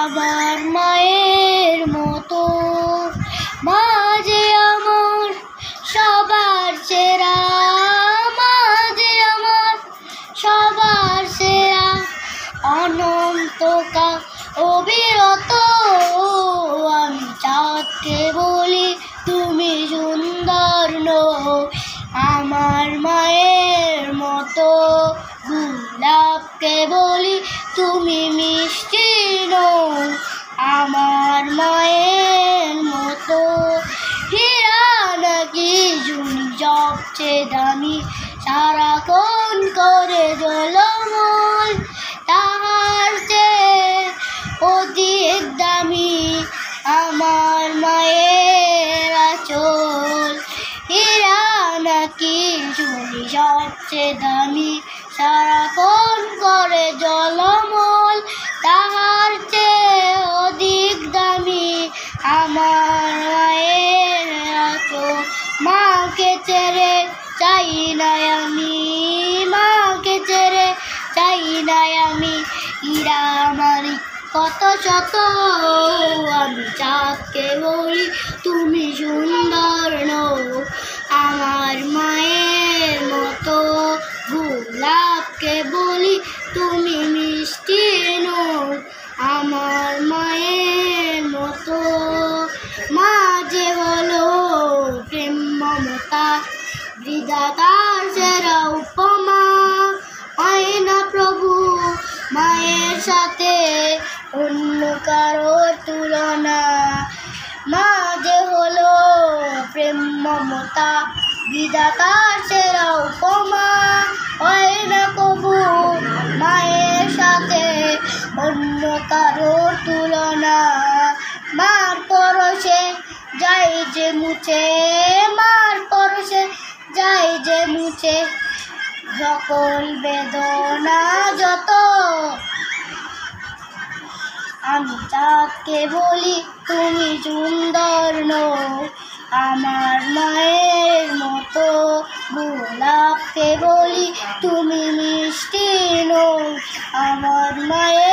আমার মায়ের মতো। মা যে আমার সবার সেরা, মা যে আমার সবার সেরা, অনন্তকাল অবিরত। আমি চাঁদকে বলি তুমি সুন্দর নও, আমার মায়ের মতো। গোলাপকে বলি তুমি মিষ্টি নও, আমার মায়ের মতো। হীরা নাকি জুনি সবচেয়ে দামি, সারাক্ষণ করে ঝলমল, তাহার চেয়ে অধিক দামি আমার মায়ের আঁচল। হীরা নাকি জুনি সবচেয়ে দামি, সারাক্ষণ করে ঝলমল, তাহার চেয়ে অধিক দামি আমার মায়ের আঁচল। মাকে ছেড়ে চাই না আমি, মাকে ছেড়ে চাই না আমি। হীরা মানিক কত শত, আমি চাঁদকে বলি তুমি সুন্দর নও, আমার মায়ের মতো। গোলাপকে বলি তুমি মিষ্টি নও, আমার মায়ের মতো। মা যে হলো প্রেম মমতা, বিধাতার সেরা উপমা। হয় না প্রভু মায়ের সাথে অন্য কারো তুলনা। মা যে হলো প্রেম মমতা, বিধাতার সেরা উপমা। হয় না প্রভু মায়ের সাথে অন্য কারো তুলনা। মার পরশে যাই যে মুছে, মার পরশে যাই যে মুছে, সকল বেদনা যত। আমি চাঁদকে বলি তুমি সুন্দর নও, আমার মায়ের মতো। গোলাপকে বলি তুমি মিষ্টি নও, আমার মায়ের